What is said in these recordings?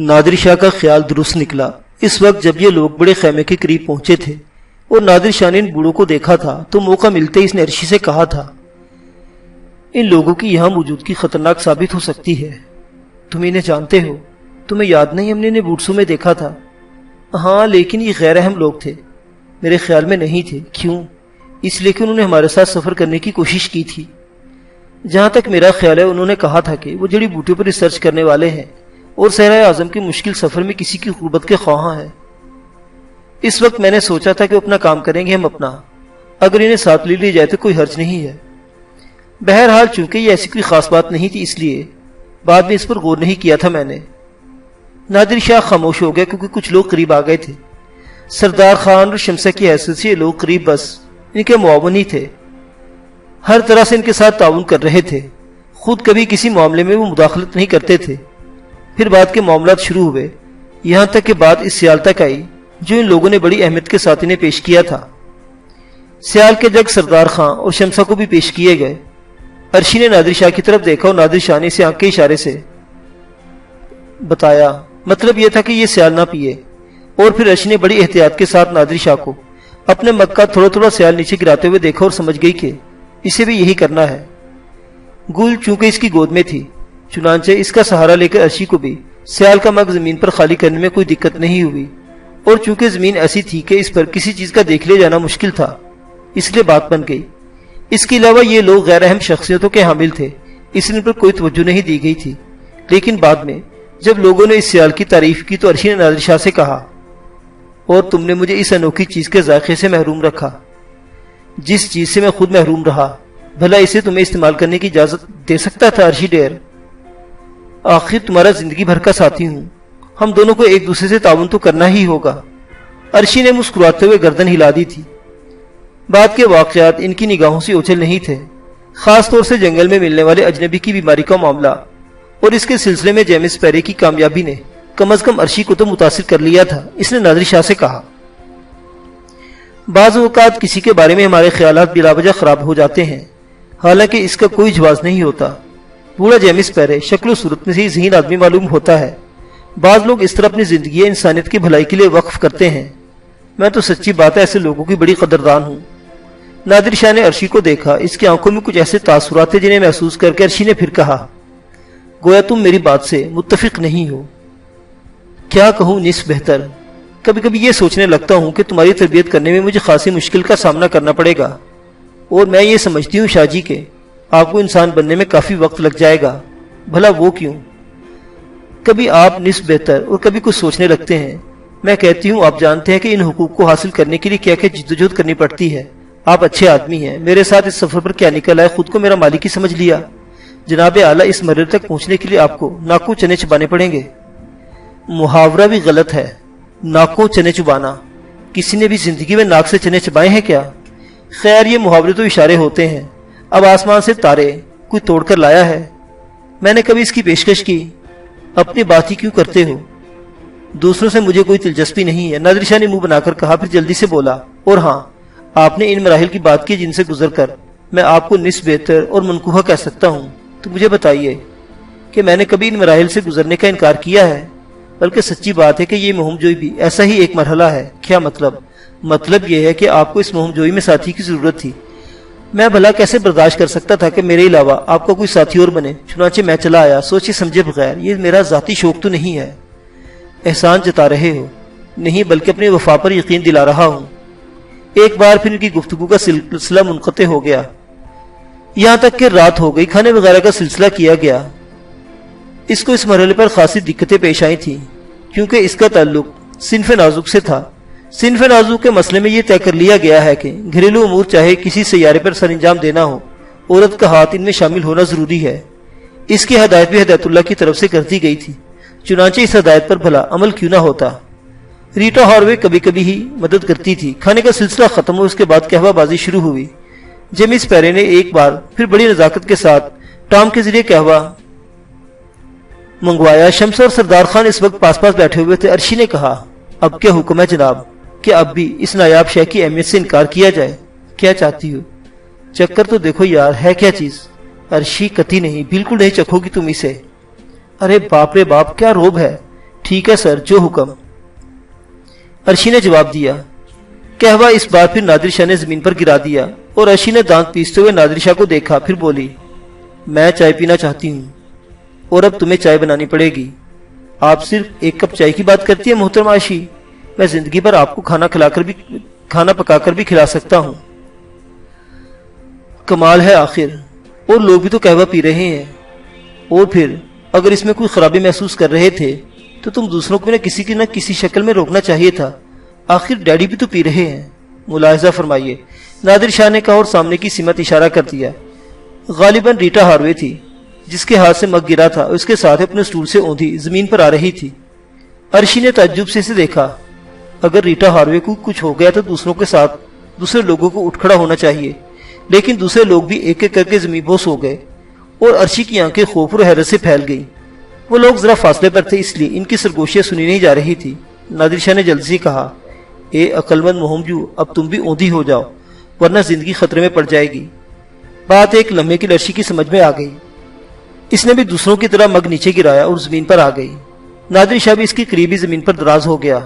نادر شاہ کا خیال درست نکلا۔ اس وقت جب یہ لوگ بڑے خیمے کے قریب پہنچے تھے اور نادر شاہ نے ان بوڑھوں کو دیکھا تھا تو موقع ملتے ہی اس نے عرشی سے کہا تھا، ان لوگوں کی یہاں موجودگی خطرناک ثابت ہو سکتی ہے، تم انہیں جانتے ہو؟ تمہیں یاد نہیں ہم نے انہیں بوٹسوں میں دیکھا تھا؟ ہاں، لیکن یہ غیر اہم لوگ تھے، میرے خیال میں نہیں تھے۔ کیوں؟ اس لیے کہ انہوں نے ہمارے ساتھ سفر کرنے کی کوشش کی تھی۔ جہاں تک میرا خیال ہے انہوں نے کہا تھا کہ وہ جڑی بوٹیوں پر ریسرچ کرنے والے ہیں اور صحرائے اعظم کے مشکل سفر میں کسی کی غربت کے خواہاں ہیں۔ اس وقت میں نے سوچا تھا کہ وہ اپنا کام کریں گے، ہم اپنا، اگر انہیں ساتھ لے جائے تو کوئی حرج نہیں ہے۔ بہرحال چونکہ یہ ایسی کوئی خاص بات نہیں تھی اس لیے بعد میں اس پر غور نہیں کیا تھا میں نے۔ نادر شاہ خاموش ہو گیا کیونکہ کچھ لوگ قریب آ گئے تھے۔ سردار خان اور شمسہ کی حیثیت سے یہ لوگ قریب بس ان کے معاون ہی تھے، ہر طرح سے ان کے ساتھ تعاون کر رہے تھے، خود کبھی کسی معاملے میں وہ مداخلت نہیں کرتے تھے۔ پھر بعد کے معاملات شروع ہوئے، یہاں تک کہ بات اس سیال تک آئی جو ان لوگوں نے بڑی اہمیت کے ساتھ انہیں پیش کیا تھا۔ سیال کے جگ سردار خان اور شمسہ کو بھی پیش کیے گئے۔ عرشی نے نادر شاہ کی طرف دیکھا اور نادر شاہ نے اسے آنکھ کے اشارے سے بتایا، مطلب یہ تھا کہ یہ سیال نہ پیے۔ اور پھر عرشی نے بڑی احتیاط کے ساتھ نادر شاہ کو اپنے مگ کا تھوڑا تھوڑا سیال نیچے گراتے ہوئے دیکھا اور سمجھ گئی کہ اسے بھی یہی کرنا ہے۔ گل چونکہ اس کی گود میں تھی، چنانچہ اس کا سہارا لے کر عرشی کو بھی سیال کا مگ زمین پر خالی کرنے میں کوئی دقت نہیں ہوئی، اور چونکہ زمین ایسی تھی کہ اس پر کسی چیز کا دیکھ لے جانا مشکل تھا اس لیے بات بن گئی۔ اس کے علاوہ یہ لوگ غیر اہم شخصیتوں کے حامل تھے، اس لیے ان پر کوئی توجہ نہیں دی گئی تھی۔ لیکن بعد میں جب لوگوں نے اس سیال کی تعریف کی تو عرشی نے نادر شاہ سے کہا، اور تم نے مجھے اس انوکھی چیز کے ذائقے سے محروم رکھا جس چیز سے میں خود محروم رہا، بھلا اسے تمہیں استعمال کرنے کی اجازت دے سکتا تھا عرشی ڈیر؟ آخر تمہارا زندگی بھر کا ساتھی ہوں، ہم دونوں کو ایک دوسرے سے تعاون تو کرنا ہی ہوگا۔ عرشی نے مسکراتے ہوئے گردن ہلا دی تھی۔ بعد کے واقعات ان کی نگاہوں سے اوچھل نہیں تھے، خاص طور سے جنگل میں ملنے والے اجنبی کی بیماری کا معاملہ اور اس کے سلسلے میں جیمس پیرے کی کامیابی نے کم از کم عرشی کو تو متاثر کر لیا تھا۔ اس نے نادر شاہ سے کہا، بعض اوقات کسی کے بارے میں ہمارے خیالات بلا وجہ خراب ہو جاتے ہیں، حالانکہ اس کا کوئی جواز نہیں ہوتا۔ بوڑھا جیمس پیرے شکل و صورت میں سے ذہین آدمی معلوم ہوتا ہے۔ بعض لوگ اس طرح اپنی زندگی انسانیت کی بھلائی کے لیے وقف کرتے ہیں، میں تو سچی بات ہے ایسے لوگوں کی بڑی قدردان ہوں۔ نادر شاہ نے عرشی کو دیکھا، اس کی آنکھوں میں کچھ ایسے تاثرات تھے جنہیں محسوس کر کے عرشی نے پھر کہا، گویا تم میری بات سے متفق نہیں ہو۔ کیا کہوں نصف بہتر، کبھی کبھی یہ سوچنے لگتا ہوں کہ تمہاری تربیت کرنے میں مجھے خاصی مشکل کا سامنا کرنا پڑے گا، اور میں یہ سمجھتی ہوں شاہ جی کہ آپ کو انسان بننے میں کافی وقت لگ جائے گا۔ بھلا وہ کیوں؟ کبھی آپ نصف بہتر اور کبھی کچھ سوچنے لگتے ہیں۔ میں کہتی ہوں آپ جانتے ہیں کہ ان حقوق کو حاصل کرنے کے لیے کیا کیا جدوجہد کرنی پڑتی ہے۔ آپ اچھے آدمی ہیں، میرے ساتھ اس سفر پر کیا نکل آئے خود کو میرا مالک ہی سمجھ لیا۔ جناب اعلیٰ، اس مرحلے تک پہنچنے کے لیے آپ کو ناکوں چنے چبانے پڑیں گے۔ محاورہ بھی غلط ہے، ناکوں چنے چبانا، کسی نے بھی زندگی میں ناک سے چنے چبائے ہیں کیا؟ خیر یہ محاورے تو اشارے ہوتے ہیں، اب آسمان سے تارے کوئی توڑ کر لایا ہے؟ میں نے کبھی اس کی پیشکش کی؟ اپنی بات ہی کیوں کرتے ہو؟ دوسروں سے مجھے کوئی دلچسپی نہیں ہے، نادر شاہ نے منہ بنا کر کہا، پھر جلدی سے بولا، اور ہاں آپ نے ان مراحل کی بات کی جن سے گزر کر میں آپ کو نصف بہتر اور منقوہ کہہ سکتا ہوں، تو مجھے بتائیے کہ میں نے کبھی ان مراحل سے گزرنے کا انکار کیا ہے؟ بلکہ سچی بات ہے کہ یہ مہم جوئی بھی ایسا ہی ایک مرحلہ ہے۔ کیا مطلب؟ مطلب یہ ہے کہ آپ کو اس مہم جوئی میں ساتھی کی ضرورت تھی۔ میں بھلا کیسے برداشت کر سکتا تھا کہ میرے علاوہ آپ کا کوئی ساتھی اور بنے؟ چنانچہ میں چلا آیا، سوچے سمجھے بغیر۔ یہ میرا ذاتی شوق تو نہیں ہے۔ احسان جتا رہے ہو؟ نہیں، بلکہ اپنی وفا پر یقین دلا رہا ہوں۔ ایک بار پھر ان کی گفتگو کا سلسلہ منقطع ہو گیا، یہاں تک کہ رات ہو گئی۔ کھانے وغیرہ کا سلسلہ کیا گیا۔ اس کو اس مرحلے پر خاصی دقتیں پیش آئی تھیں کیونکہ اس کا تعلق صنف نازک سے تھا۔ صنف نازک کے مسئلے میں یہ طے کر لیا گیا ہے کہ گھریلو امور چاہے کسی سیارے پر سر انجام دینا ہو، عورت کا ہاتھ ان میں شامل ہونا ضروری ہے۔ اس کی ہدایت بھی ہدایت اللہ کی طرف سے کر دی گئی تھی، چنانچہ اس ہدایت پر بھلا عمل کیوں نہ ہوتا۔ ریٹا ہاروے کبھی کبھی ہی مدد کرتی تھی۔ کھانے کا سلسلہ ختم ہو، اس کے بعد قہوہ بازی شروع ہوئی۔ جیمس پیرے نے ایک بار پھر بڑی نزاکت کے ساتھ ٹام کے ذریعے قہوہ منگوایا۔ شمس اور سردار خان اس وقت پاس پاس بیٹھے ہوئے تھے۔ عرشی نے کہا، اب کیا حکم ہے جناب کہ اب بھی اس نایاب شے کی اہمیت سے انکار کیا جائے؟ کیا چاہتی ہو؟ چکر تو دیکھو یار، ہے کیا چیز؟ عرشی، قطعی نہیں، بالکل نہیں چکھو گی تم اسے۔ ارے باپ رے باپ، کیا روب ہے! ٹھیک ہے سر، جو حکم۔ عرشی نے جواب دیا۔ قہوہ اس بار پھر نادر شاہ نے زمین پر گرا دیا اور عرشی نے دانت پیستے ہوئے نادر شاہ کو دیکھا، پھر بولی، میں چائے پینا چاہتی ہوں اور اب تمہیں چائے بنانی پڑے گی۔ آپ صرف ایک کپ چائے کی بات کرتی ہیں محترم عائشی، میں زندگی بھر آپ کو کھانا پکا کر بھی کھلا سکتا ہوں۔ کمال ہے آخر، اور لوگ بھی تو قہوہ پی رہے ہیں، اور پھر اگر اس میں کوئی خرابی محسوس کر رہے تھے تو تم دوسروں کو نہ کسی شکل میں روکنا چاہیے تھا، آخر ڈیڈی بھی تو پی رہے ہیں، ملاحظہ فرمائیے، نادر شاہ نے کہا اور سامنے کی سمت اشارہ کر دیا۔ غالباً ریٹا ہاروے تھی جس کے ہاتھ سے مگ گرا تھا اور اس کے ساتھ اپنے سٹول سے اوندھی زمین پر آ رہی تھی۔ عرشی نے تعجب سے اسے دیکھا۔ اگر ریٹا ہاروے کو کچھ ہو گیا تو دوسروں کے ساتھ دوسرے لوگوں کو اٹھ کھڑا ہونا چاہیے، لیکن دوسرے لوگ بھی ایک ایک کر کے زمین بوس ہو گئے اور عرشی کی آنکھیں خوف اور حیرت سے پھیل گئیں۔ وہ لوگ ذرا فاصلے پر تھے، اس لیے ان کی سرگوشیاں سنی نہیں جا رہی تھی۔ نادر شاہ نے جلدی سے کہا، اے عقل مند مہمجو، اب تم بھی اوندھی ہو جاؤ ورنہ زندگی خطرے میں پڑ جائے گی۔ بات ایک لمحے کی عرشی کی سمجھ میں آ گئی۔ اس نے بھی دوسروں کی طرح مگ نیچے گرایا اور زمین پر آ گئی۔ نادر شاہ بھی اس کی قریبی زمین پر دراز ہو گیا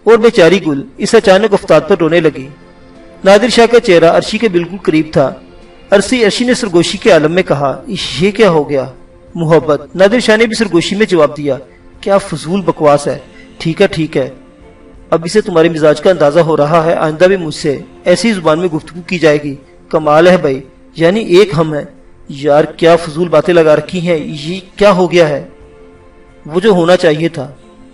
اور بیچاری گل اس اچانک افتاد پر رونے لگی۔ نادر شاہ کا چہرہ عرشی کے بالکل قریب تھا۔ عرشی نے سرگوشی کے عالم میں کہا، یہ کیا ہو گیا؟ محبت۔ نادر شاہ نے بھی سرگوشی میں جواب دیا، کیا فضول بکواس ہے۔ ٹھیک ہے، اب اسے تمہارے مزاج کا اندازہ ہو رہا ہے، آئندہ بھی مجھ سے ایسی زبان میں گفتگو کی جائے گی۔ کمال ہے بھائی، یعنی ایک ہم ہے یار، کیا فضول باتیں لگا رکھی ہیں، یہ کیا ہو گیا ہے؟ وہ جو ہونا چاہیے تھا،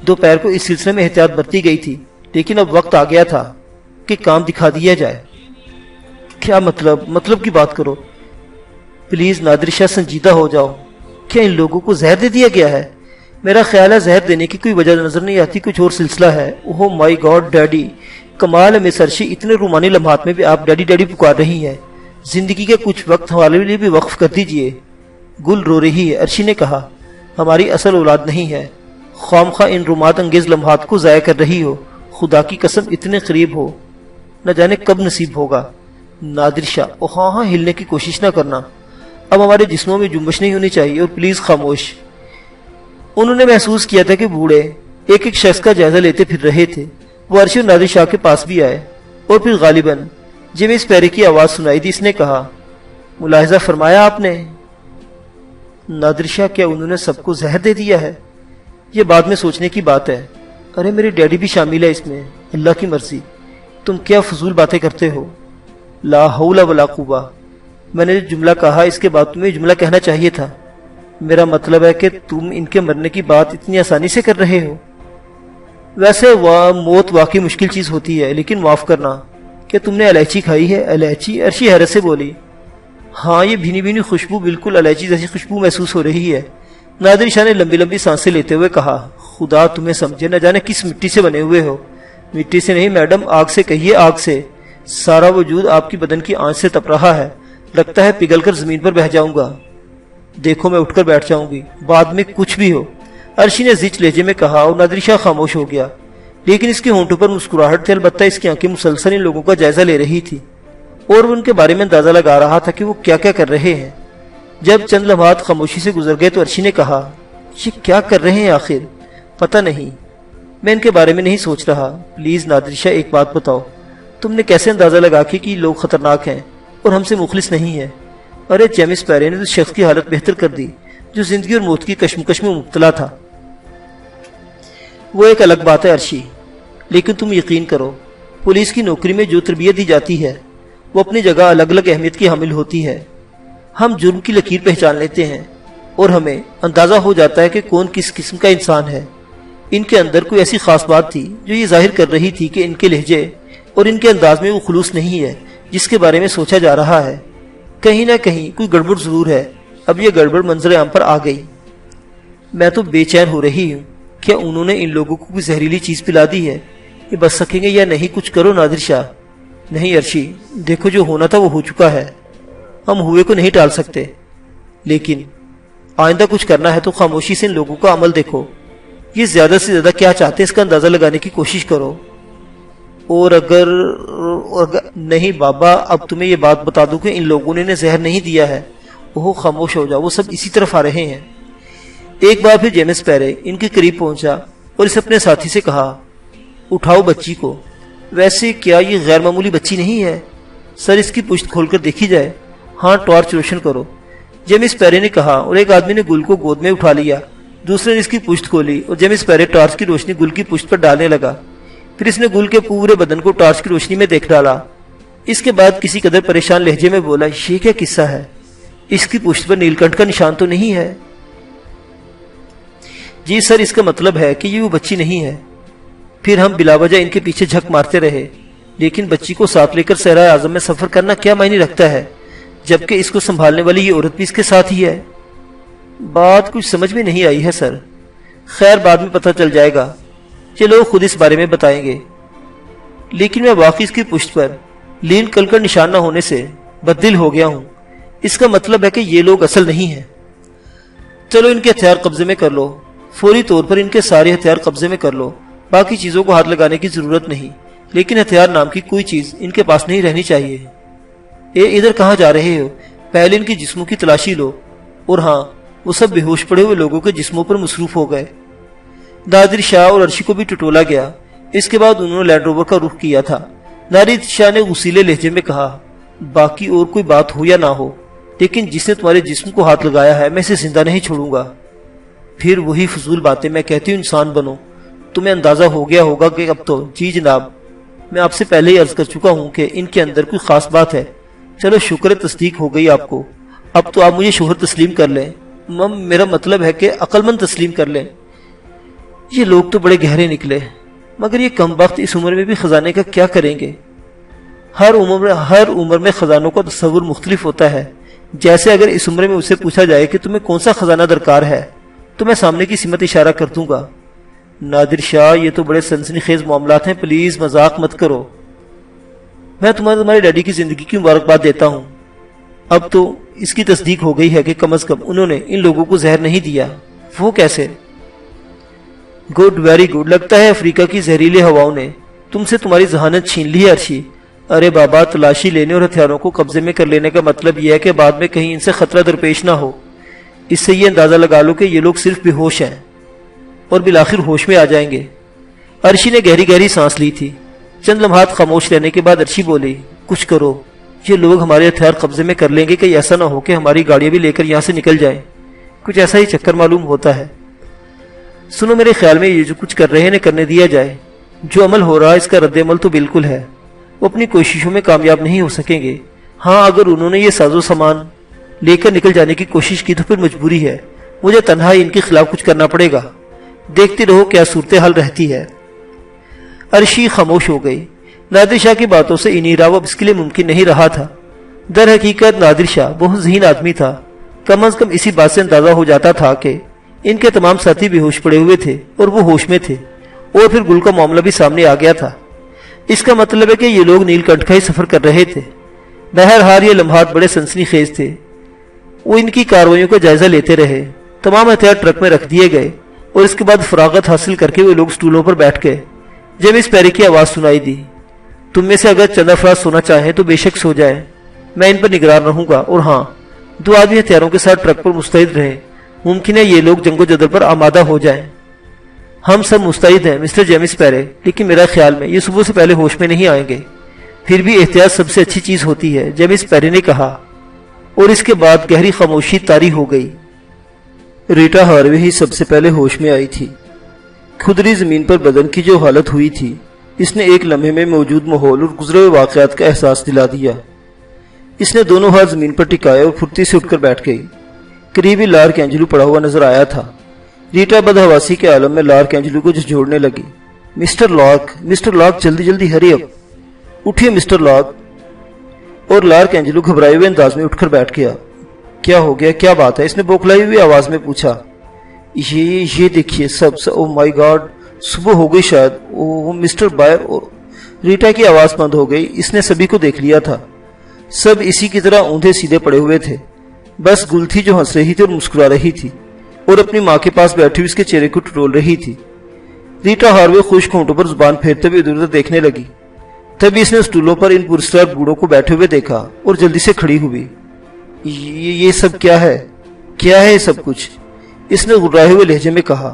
دوپہر کو اس سلسلے میں احتیاط برتی گئی تھی، لیکن اب وقت آ گیا تھا کہ کام دکھا دیا جائے۔ کیا مطلب کی بات کرو پلیز نادر شاہ، سنجیدہ ہو جاؤ۔ کیا ان لوگوں کو زہر دے دیا گیا ہے؟ میرا خیال ہے زہر دینے کی کوئی وجہ نظر نہیں آتی، کچھ اور سلسلہ ہے۔ اوہ مائی گاڈ ڈیڈی، کمال ہے مس عرشی، اتنے رومانی لمحات میں بھی آپ ڈیڈی ڈیڈی پکار رہی ہیں۔ زندگی کے کچھ وقت ہمارے لیے بھی وقف کر دیجئے۔ گل رو رہی ہے۔ عرشی نے کہا، ہماری اصل اولاد نہیں ہے، خواہ ان رومات انگیز لمحات کو ضائع کر رہی ہو۔ خدا کی قسم اتنے قریب ہو، نہ جانے کب نصیب ہوگا۔ نادر شاہ، ہاں ہلنے کی کوشش نہ کرنا، اب ہمارے جسموں میں جنبش نہیں ہونی چاہیے، اور پلیز خاموش۔ انہوں نے محسوس کیا تھا کہ بوڑھے ایک ایک شخص کا جائزہ لیتے پھر رہے تھے۔ وہ عرشی اور نادر شاہ کے پاس بھی آئے اور پھر غالباً جیمز پیرے کی آواز سنائی دی۔ اس نے کہا، ملاحظہ فرمایا آپ نے؟ نادر شاہ، کیا انہوں نے سب کو زہر دے دیا ہے؟ یہ بعد میں سوچنے کی بات ہے۔ ارے میرے ڈیڈی بھی شامل ہے اس میں، اللہ کی مرضی۔ تم کیا فضول باتیں کرتے ہو؟ لا حول ولا قوہ۔ میں نے جو جملہ کہا اس کے بعد تمہیں جملہ کہنا چاہیے تھا۔ میرا مطلب ہے کہ تم ان کے مرنے کی بات اتنی آسانی سے کر رہے ہو۔ ویسے موت واقعی مشکل چیز ہوتی ہے، لیکن معاف کرنا، کہ تم نے الائچی کھائی ہے؟ الائچی؟ عرشی حیرت سے بولی۔ ہاں، یہ بھینی بھینی خوشبو بالکل الائچی جیسی خوشبو محسوس ہو رہی ہے۔ نادر شاہ نے لمبی لمبی سانسیں لیتے ہوئے کہا، خدا تمہیں سمجھے، نہ جانے کس مٹی سے بنے ہوئے ہو۔ مٹی سے نہیں میڈم، آگ سے کہیے، آگ سے۔ سارا وجود آپ کی بدن کی آنچ سے تپ رہا ہے، لگتا ہے پگھل کر زمین پر بہہ جاؤں گا۔ دیکھو میں اٹھ کر بیٹھ جاؤں گی، بعد میں کچھ بھی ہو، عرشی نے زچ لہجے میں کہا، اور نادر شاہ خاموش ہو گیا۔ لیکن اس کے ہونٹوں پر مسکراہٹ تھی، البتہ اس کی آنکھیں مسلسل ان لوگوں کا جائزہ لے رہی تھی اور وہ ان کے بارے میں اندازہ لگا رہا تھا کہ وہ کیا کیا کر رہے ہیں۔ جب چند لمحات خاموشی سے گزر گئے تو عرشی نے کہا، یہ کیا کر رہے ہیں آخر؟ پتہ نہیں، میں ان کے بارے میں نہیں سوچ رہا۔ پلیز نادر شاہ، ایک بات بتاؤ، تم نے کیسے اندازہ لگا کہ یہ لوگ خطرناک ہیں اور ہم سے مخلص نہیں ہیں؟ ارے جیمز پیرے نے اس شخص کی حالت بہتر کر دی جو زندگی اور موت کی کشمکش میں مبتلا تھا۔ وہ ایک الگ بات ہے عرشی، لیکن تم یقین کرو، پولیس کی نوکری میں جو تربیت دی جاتی ہے وہ اپنی جگہ الگ الگ اہمیت کی حامل ہوتی ہے۔ ہم جرم کی لکیر پہچان لیتے ہیں اور ہمیں اندازہ ہو جاتا ہے کہ کون کس قسم کا انسان ہے۔ ان کے اندر کوئی ایسی خاص بات تھی جو یہ ظاہر کر رہی تھی کہ ان کے لہجے اور ان کے انداز میں وہ خلوص نہیں ہے جس کے بارے میں سوچا جا رہا ہے۔ کہیں نہ کہیں کوئی گڑبڑ ضرور ہے۔ اب یہ گڑبڑ منظر عام پر آ گئی۔ میں تو بے چین ہو رہی ہوں، کیا انہوں نے ان لوگوں کو کوئی زہریلی چیز پلا دی ہے؟ یہ بچ سکیں گے یا نہیں؟ کچھ کرو نادر شاہ۔ نہیں عرشی، دیکھو جو ہونا تھا وہ ہو چکا ہے، ہم ہوئے کو نہیں ٹال سکتے، لیکن آئندہ کچھ کرنا ہے تو خاموشی سے ان لوگوں کا عمل دیکھو۔ یہ زیادہ سے زیادہ کیا چاہتے ہیں اس کا اندازہ لگانے کی کوشش کرو۔ اور اگر نہیں بابا، اب تمہیں یہ بات بتا دوں کہ ان لوگوں نے انہیں زہر نہیں دیا ہے۔ وہ خاموش ہو جاؤ، وہ سب اسی طرف آ رہے ہیں۔ ایک بار پھر جیمز پیرے ان کے قریب پہنچا اور اسے اپنے ساتھی سے کہا، اٹھاؤ بچی کو۔ ویسے کیا یہ غیر معمولی بچی نہیں ہے؟ سر اس کی پشت کھول کر دیکھی جائے۔ ہاں، ٹارچ روشن کرو، جیمس پیرے نے کہا، اور ایک آدمی نے گل کو گود میں اٹھا لیا۔ دوسرے نے اس کی پشت کھولی اور جیمس پیرے ٹارچ کی روشنی گل کی پشت پر ڈالنے لگا۔ پھر اس نے گل کے پورے بدن کو ٹارچ کی روشنی میں دیکھ ڈالا۔ اس کے بعد کسی قدر پریشان لہجے میں بولا، یہ کیا قصہ ہے؟ اس کی پشت پر نیل کنٹھ کا نشان تو نہیں ہے؟ جی سر، اس کا مطلب ہے کہ یہ وہ بچی نہیں ہے۔ پھر ہم بلا وجہ ان کے پیچھے جھک مارتے رہے، لیکن بچی کو ساتھ لے کر صحرائے اعظم میں سفر کرنا کیا معنی رکھتا ہے، جبکہ اس کو سنبھالنے والی یہ عورت بھی اس کے ساتھ ہی ہے؟ بات کچھ سمجھ میں نہیں آئی ہے سر۔ خیر، بعد میں پتہ چل جائے گا، یہ لوگ خود اس بارے میں بتائیں گے۔ لیکن میں واقعی اس کی پشت پر لین کل کا نشان نہ ہونے سے بددل ہو گیا ہوں۔ اس کا مطلب ہے کہ یہ لوگ اصل نہیں ہیں۔ چلو ان کے ہتھیار قبضے میں کر لو، فوری طور پر ان کے سارے ہتھیار قبضے میں کر لو، باقی چیزوں کو ہاتھ لگانے کی ضرورت نہیں، لیکن ہتھیار نام کی کوئی چیز ان کے پاس نہیں رہنی چاہیے۔ ادھر کہاں جا رہے ہو؟ پہلے ان کی جسموں کی تلاشی لو۔ اور ہاں، وہ سب بے ہوش پڑے ہوئے لوگوں کے جسموں پر مصروف ہو گئے۔ نادر شاہ اور عرشی کو بھی ٹٹولا گیا۔ اس کے بعد انہوں نے لینڈ روور کا رخ کیا تھا۔ نادر شاہ نے غصیلے لہجے میں کہا، باقی اور کوئی بات ہو یا نہ ہو، لیکن جس نے تمہارے جسم کو ہاتھ لگایا ہے میں اسے زندہ نہیں چھوڑوں گا۔ پھر وہی فضول باتیں، میں کہتی ہوں انسان بنو۔ تمہیں اندازہ ہو گیا ہوگا کہ اب تو، جی جناب، میں آپ سے پہلے ہی عرض کر چکا ہوں کہ ان کے اندر کوئی خاص بات ہے۔ چلو شکر تصدیق ہو گئی آپ کو، اب تو آپ مجھے شوہر تسلیم کر لیں۔ میرا مطلب ہے کہ عقل مند تسلیم کر لیں۔ یہ لوگ تو بڑے گہرے نکلے، مگر یہ کم وقت اس عمر میں بھی خزانے کا کیا کریں گے؟ ہر عمر میں خزانوں کا تصور مختلف ہوتا ہے۔ جیسے اگر اس عمر میں اسے پوچھا جائے کہ تمہیں کون سا خزانہ درکار ہے، تو میں سامنے کی سمت اشارہ کر دوں گا۔ نادر شاہ، یہ تو بڑے سنسنی خیز معاملات ہیں، پلیز مذاق مت کرو۔ میں تمہارے ڈیڈی کی زندگی کی مبارکباد دیتا ہوں۔ اب تو اس کی تصدیق ہو گئی ہے کہ کم از کم انہوں نے ان لوگوں کو زہر نہیں دیا۔ وہ کیسے؟ Good, very good. لگتا ہے افریقہ کی زہریلی ہواؤں نے تم سے تمہاری ذہانت چھین لی ہے عرشی۔ ارے بابا، تلاشی لینے اور ہتھیاروں کو قبضے میں کر لینے کا مطلب یہ ہے کہ بعد میں کہیں ان سے خطرہ درپیش نہ ہو۔ اس سے یہ اندازہ لگا لو کہ یہ لوگ صرف بے ہوش ہیں اور بالآخر ہوش میں آ جائیں گے۔ عرشی نے گہری گہری سانس لی تھی۔ چند لمحات خاموش رہنے کے بعد عرشی بولی، کچھ کرو، یہ لوگ ہمارے ہتھیار قبضے میں کر لیں گے کہ ایسا نہ ہو کہ ہماری گاڑیاں بھی لے کر یہاں سے نکل جائیں۔ کچھ ایسا ہی چکر معلوم ہوتا ہے۔ سنو، میرے خیال میں یہ جو کچھ کر رہے ہیں کرنے دیا جائے۔ جو عمل ہو رہا ہے اس کا رد عمل تو بالکل ہے۔ وہ اپنی کوششوں میں کامیاب نہیں ہو سکیں گے۔ ہاں، اگر انہوں نے یہ ساز و سامان لے کر نکل جانے کی کوشش کی تو پھر مجبوری ہے، مجھے تنہا ہی ان کے خلاف کچھ کرنا پڑے گا۔ دیکھتے رہو کیا صورتحال رہتی ہے۔ عرشی خاموش ہو گئی۔ نادر شاہ کی باتوں سے انیراو اب اس کے لیے ممکن نہیں رہا تھا۔ در حقیقت نادر شاہ بہت ذہین آدمی تھا۔ کم از کم اسی بات سے اندازہ ہو جاتا تھا کہ ان کے تمام ساتھی بے ہوش پڑے ہوئے تھے اور وہ ہوش میں تھے، اور پھر گل کا معاملہ بھی سامنے آ گیا تھا۔ اس کا مطلب ہے کہ یہ لوگ نیل کنٹھ کا ہی سفر کر رہے تھے۔ بہرحال یہ لمحات بڑے سنسنی خیز تھے۔ وہ ان کی کارروائیوں کا جائزہ لیتے رہے۔ تمام ہتھیار ٹرک میں رکھ دیے گئے اور اس کے بعد فراغت حاصل کر کے وہ لوگ سٹولوں پر بیٹھ گئے۔ جب اس پیرے کی آواز سنائی دی، تم میں سے اگر چند افراد سونا چاہیں تو بے شک سو جائیں، میں ان پر نگران رہوں گا۔ اور ہاں، 2 آدمی ہتھیاروں کے ساتھ ٹرک پر مستعد رہیں، ممکن ہے یہ لوگ جنگ و جدل پر آمادہ ہو جائیں۔ ہم سب مستعد ہیں مسٹر جیمس پیرے، لیکن میرا خیال میں یہ صبح سے پہلے ہوش میں نہیں آئیں گے۔ پھر بھی احتیاط سب سے اچھی چیز ہوتی ہے، جیمس پیرے نے کہا، اور اس کے بعد گہری خاموشی طاری ہو گئی۔ ریٹا ہاروے ہی سب سے پہلے ہوش میں آئی تھی۔ کھدری زمین پر بدن کی جو حالت ہوئی تھی، اس نے ایک لمحے میں موجود ماحول اور گزرے ہوئے واقعات کا احساس دلا دیا۔ اس نے دونوں ہاتھ زمین پر ٹکائے اور پھرتی سے اٹھ کر بیٹھ گئی۔ قریبی لارک اینجلو پڑا ہوا نظر آیا تھا۔ ریٹا بدحواسی کے عالم میں لارک اینجلو کو جھنجھوڑنے لگی۔ مسٹر لاک، جلدی جلدی ہری اپ، اٹھیے مسٹر لاک۔ اور لارک اینجلو گھبرائے ہوئے انداز میں اٹھ کر بیٹھ گیا۔ کیا ہو گیا، کیا بات ہے؟ اس نے بوکھلائی ہوئی آواز میں پوچھا۔ یہ دیکھیے سب، او مائی گاڈ، صبح ہو گئی شاید، او مسٹر بائر۔ اور ریٹا کی آواز بند ہو گئی۔ اس نے سبھی کو دیکھ لیا تھا۔ سب اسی کی طرح اوندھے سیدھے پڑے ہوئے تھے۔ بس گل تھی جو ہنس رہی تھی اور مسکرا رہی تھی، اور اپنی ماں کے پاس بیٹھی ہوئی اس کے چہرے کو ٹٹول رہی تھی۔ ریٹا ہاروے خشک ہونٹوں پر زبان پھیرتے ہوئے ادھر ادھر دیکھنے لگی۔ تبھی اس نے اسٹولوں پر ان پرسرار بوڑھوں کو بیٹھے ہوئے دیکھا اور جلدی سے کھڑی ہوئی۔ یہ سب کیا ہے؟ کیا ہے یہ سب کچھ؟ اس نے غرائے ہوئے لہجے میں کہا۔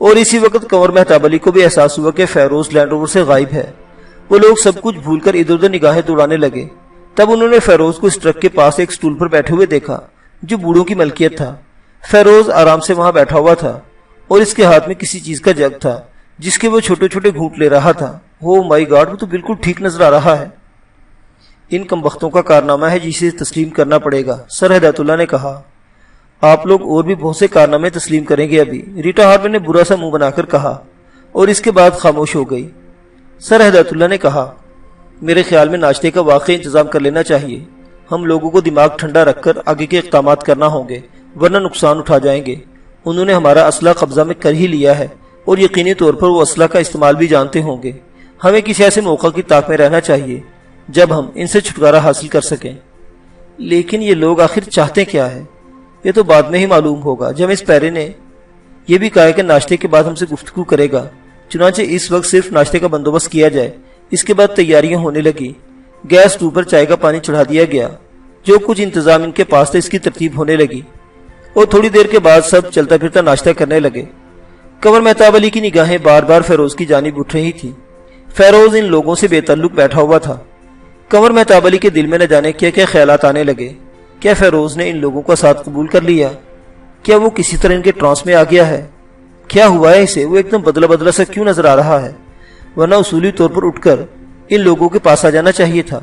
اور اسی وقت کنور مہتاب علی کو بھی احساس ہوا کہ فیروز لینڈ روور سے غائب ہے۔ وہ لوگ سب کچھ بھول کر ادھر ادھر نگاہیں دوڑانے لگے۔ تب انہوں نے فیروز کو اس ٹرک کے پاس ایک سٹول پر بیٹھے ہوئے دیکھا جو بوڑھوں کی ملکیت تھا۔ فیروز آرام سے وہاں بیٹھا ہوا تھا اور اس کے ہاتھ میں کسی چیز کا جگ تھا جس کے وہ چھوٹے چھوٹے گھونٹ لے رہا تھا۔ او مائی گاڈ، وہ تو بالکل ٹھیک نظر آ رہا ہے۔ ان کمبختوں کا کارنامہ ہے جسے تسلیم کرنا پڑے گا، سر ہدایت اللہ نے کہا۔ آپ لوگ اور بھی بہت سے کارنامے تسلیم کریں گے ابھی، ریٹا ہارمن نے برا سا منہ بنا کر کہا اور اس کے بعد خاموش ہو گئی۔ سر ہدایت اللہ نے کہا، میرے خیال میں ناشتے کا واقعی انتظام کر لینا چاہیے۔ ہم لوگوں کو دماغ ٹھنڈا رکھ کر آگے کے اقدامات کرنا ہوں گے ورنہ نقصان اٹھا جائیں گے۔ انہوں نے ہمارا اسلحہ قبضہ میں کر ہی لیا ہے اور یقینی طور پر وہ اسلحہ کا استعمال بھی جانتے ہوں گے۔ ہمیں کسی ایسے موقع کی طاق میں رہنا چاہیے جب ہم ان سے چھٹکارا حاصل کر سکیں۔ لیکن یہ لوگ آخر چاہتے کیا ہے یہ تو بعد میں ہی معلوم ہوگا۔ جیمس پیرے نے یہ بھی کہا کہ ناشتے کے بعد ہم سے گفتگو کرے گا، چنانچہ اس وقت صرف ناشتے کا بندوبست کیا جائے۔ اس کے بعد تیاریاں ہونے لگی۔ گیس اسٹوو پر چائے کا پانی چڑھا دیا گیا۔ جو کچھ انتظام ان کے پاس تھا اس کی ترتیب ہونے لگی اور تھوڑی دیر کے بعد سب چلتا پھرتا ناشتہ کرنے لگے۔ کنور مہتاب علی کی نگاہیں بار بار فیروز کی جانب اٹھ رہی تھی۔ فیروز ان لوگوں سے بے تعلق بیٹھا ہوا تھا۔ کنور مہتاب علی کے دل میں نہ جانے کیا کیا خیالات آنے لگے۔ کیا فیروز نے ان لوگوں کا ساتھ قبول کر لیا؟ کیا وہ کسی طرح ان کے ٹرانس میں آ گیا ہے؟ کیا ہوا ہے اسے؟ وہ ایک دم بدلا بدلا سا کیوں نظر آ رہا ہے؟ ورنہ اصولی طور پر اٹھ کر ان لوگوں کے پاس آ جانا چاہیے تھا۔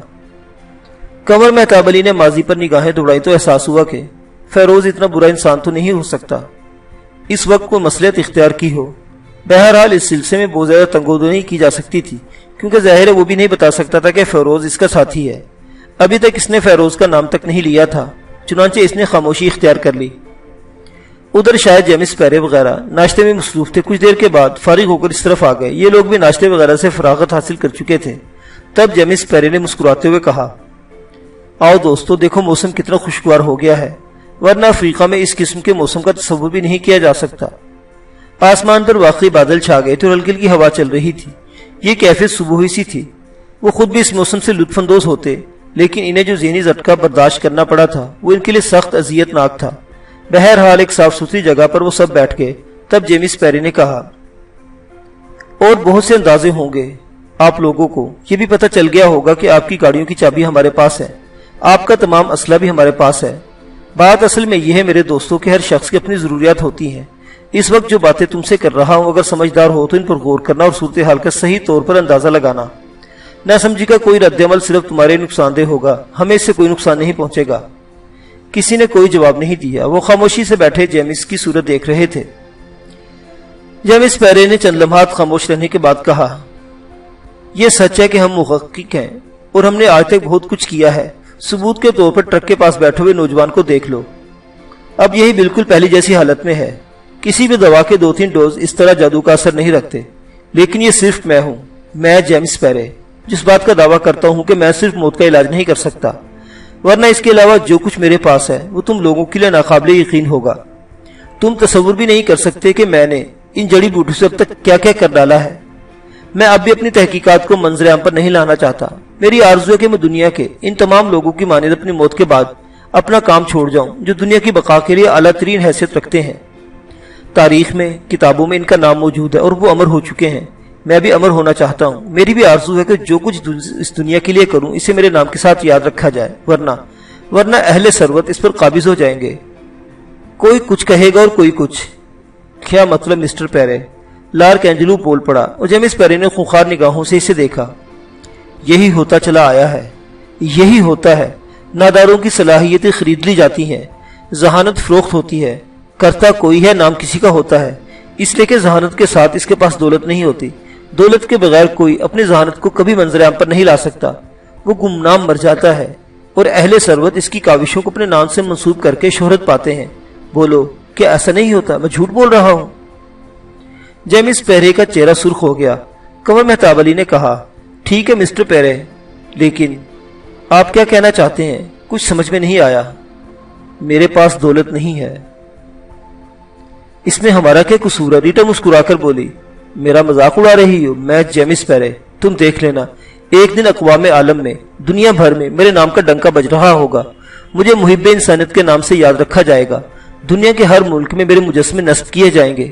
کنور مہتاب علی نے ماضی پر نگاہیں دوڑائی تو احساس ہوا کہ فیروز اتنا برا انسان تو نہیں ہو سکتا اس وقت کوئی مصلحت اختیار کی ہو۔ بہرحال اس سلسلے میں بہت زیادہ تنگودو نہیں کی جا سکتی تھی کیونکہ ظاہر ہے وہ بھی نہیں بتا سکتا تھا کہ فیروز اس کا ساتھی ہے۔ ابھی تک اس نے فیروز کا نام تک نہیں لیا تھا، چنانچہ اس نے خاموشی اختیار کر لی۔ ادھر شاید جیمس پیرے وغیرہ ناشتے میں مصروف تھے۔ کچھ دیر کے بعد فارغ ہو کر اس طرف آ گئے۔ یہ لوگ بھی ناشتے وغیرہ سے فراغت حاصل کر چکے تھے۔ تب جیمس پیرے نے مسکراتے ہوئے کہا، آؤ دوستو، دیکھو موسم کتنا خوشگوار ہو گیا ہے، ورنہ افریقہ میں اس قسم کے موسم کا تصور بھی نہیں کیا جا سکتا۔ آسمان پر واقعی بادل چھا گئے تھے اور ہلکی ہلکی ہوا چل رہی تھی۔ یہ کیفیت صبح سی تھی۔ وہ خود بھی اس موسم سے لطف اندوز ہوتے، لیکن انہیں جو ذہنی جھٹکا برداشت کرنا پڑا تھا وہ ان کے لیے سخت اذیت ناک تھا۔ بہرحال ایک صاف ستھری جگہ پر وہ سب بیٹھ گئے۔ تب جیمس پیری نے کہا، اور بہت سے اندازے ہوں گے آپ لوگوں کو یہ بھی پتہ چل گیا ہوگا کہ آپ کی گاڑیوں کی چابی ہمارے پاس ہے، آپ کا تمام اسلحہ بھی ہمارے پاس ہے۔ بات اصل میں یہ ہے میرے دوستوں کہ ہر شخص کی اپنی ضروریات ہوتی ہیں۔ اس وقت جو باتیں تم سے کر رہا ہوں اگر سمجھدار ہو تو ان پر غور کرنا اور صورتحال کا صحیح طور پر اندازہ لگانا۔ نہ سمجھی کا کوئی رد عمل صرف تمہارے نقصان دہ ہوگا، ہمیں اس سے کوئی نقصان نہیں پہنچے گا۔ کسی نے کوئی جواب نہیں دیا۔ وہ خاموشی سے بیٹھے جیمس کی صورت دیکھ رہے تھے۔ جیمس پیرے نے چند لمحات خاموش رہنے کے بعد کہا، یہ سچ ہے کہ ہم محقق ہیں اور ہم نے آج تک بہت کچھ کیا ہے۔ ثبوت کے طور پر ٹرک کے پاس بیٹھے ہوئے نوجوان کو دیکھ لو۔ اب یہی بالکل پہلی جیسی حالت میں ہے۔ کسی بھی دوا کے 2-3 ڈوز اس طرح جادو کا اثر نہیں رکھتے، لیکن یہ صرف میں ہوں، میں جیمس پیرے، جس بات کا دعویٰ کرتا ہوں کہ میں صرف موت کا علاج نہیں کر سکتا، ورنہ اس کے علاوہ جو کچھ میرے پاس ہے وہ تم لوگوں کے لیے ناقابل یقین ہوگا۔ تم تصور بھی نہیں کر سکتے کہ میں نے ان جڑی بوٹیوں سے اب تک کیا کیا کر ڈالا ہے۔ میں اب بھی اپنی تحقیقات کو منظر عام پر نہیں لانا چاہتا۔ میری آرزو ہے کہ میں دنیا کے ان تمام لوگوں کی مانند اپنی موت کے بعد اپنا کام چھوڑ جاؤں جو دنیا کی بقا کے لیے اعلیٰ ترین حیثیت رکھتے ہیں۔ تاریخ میں، کتابوں میں ان کا نام موجود ہے اور وہ امر ہو چکے ہیں۔ میں بھی امر ہونا چاہتا ہوں۔ میری بھی آرزو ہے کہ جو کچھ اس دنیا کے لیے کروں اسے میرے نام کے ساتھ یاد رکھا جائے، ورنہ اہل ثروت اس پر قابض ہو جائیں گے۔ کوئی کچھ کہے گا اور کوئی کچھ۔ کیا مطلب مسٹر پیرے؟ لارک اینجلو بول پڑا اور جیمس پیرے نے خونخوار نگاہوں سے اسے دیکھا۔ یہی ہوتا چلا آیا ہے، یہی ہوتا ہے۔ ناداروں کی صلاحیتیں خرید لی جاتی ہیں، ذہانت فروخت ہوتی ہے، کرتا کوئی ہے، نام کسی کا ہوتا ہے، اس لیے کہ ذہانت کے ساتھ اس کے پاس دولت نہیں ہوتی۔ دولت کے بغیر کوئی اپنی ذہانت کو کبھی منظر عام پر نہیں لا سکتا، وہ گمنام مر جاتا ہے، اور اہل ثروت اس کی کاوشوں کو اپنے نام سے منسوب کر کے شہرت پاتے ہیں۔ بولو، کیا ایسا نہیں ہوتا؟ میں جھوٹ بول رہا ہوں؟ جیمس پیرے کا چہرہ سرخ ہو گیا۔ کنور مہتاب علی نے کہا، ٹھیک ہے مسٹر پیرے، لیکن آپ کیا کہنا چاہتے ہیں؟ کچھ سمجھ میں نہیں آیا۔ میرے پاس دولت نہیں ہے۔ اس میں ہمارا کیا قصور ہے؟ ریٹا مسکرا کر بولی، میرا مذاق اڑا رہی ہو؟ میں جیمس پیرے، تم دیکھ لینا، ایک دن اقوام عالم میں، دنیا بھر میں میرے نام کا ڈنکا بج رہا ہوگا، مجھے محب انسانیت کے نام سے یاد رکھا جائے گا، دنیا کے ہر ملک میں میرے مجسمے نصب کیے جائیں گے۔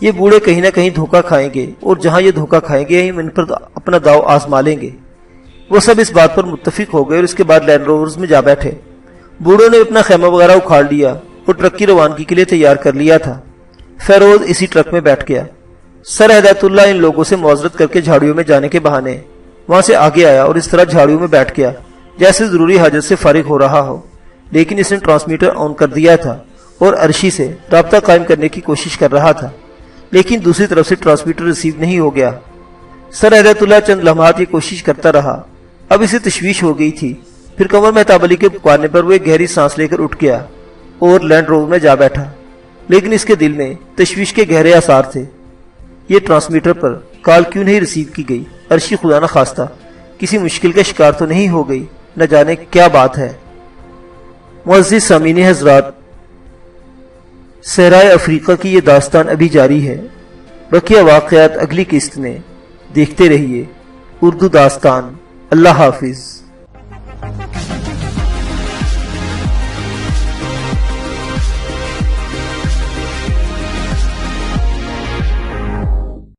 یہ بوڑھے کہیں نہ کہیں دھوکہ کھائیں گے، اور جہاں یہ دھوکہ کھائیں گے ہم ان پر اپنا داؤ آزما لیں گے۔ وہ سب اس بات پر متفق ہو گئے اور اس کے بعد لینڈ روورز میں جا بیٹھے۔ بوڑھوں نے اپنا خیمہ وغیرہ اکھاڑ لیا اور ٹرک کی روانگی کے لیے تیار کر لیا تھا۔ فیروز اسی ٹرک میں بیٹھ گیا۔ سر ہدایت اللہ ان لوگوں سے معذرت کر کے جھاڑیوں میں جانے کے بہانے وہاں سے آگے آیا اور اس طرح جھاڑیوں میں بیٹھ گیا جیسے ضروری حاجت سے فارغ ہو رہا ہو، لیکن اس نے ٹرانسمیٹر آن کر دیا تھا اور عرشی سے رابطہ قائم کرنے کی کوشش کر رہا تھا، لیکن دوسری طرف سے ٹرانسمیٹر ریسیو نہیں ہو گیا۔ سر ہدایت اللہ چند لمحات یہ کوشش کرتا رہا۔ اب اسے تشویش ہو گئی تھی۔ پھر قمر مہتاب علی کے پکارنے پر وہ ایک گہری سانس لے کر اٹھ گیا اور لینڈ روور میں جا بیٹھا، لیکن اس کے دل میں تشویش کے گہرے آثار تھے۔ یہ ٹرانسمیٹر پر کال کیوں نہیں ریسیو کی گئی؟ عرشی خدا نہ خواستہ کسی مشکل کا شکار تو نہیں ہو گئی؟ نہ جانے کیا بات ہے۔ معزز سامعین حضرات، صحرائے افریقہ کی یہ داستان ابھی جاری ہے۔ بقیہ واقعات اگلی قسط میں۔ دیکھتے رہیے اردو داستان۔ اللہ حافظ۔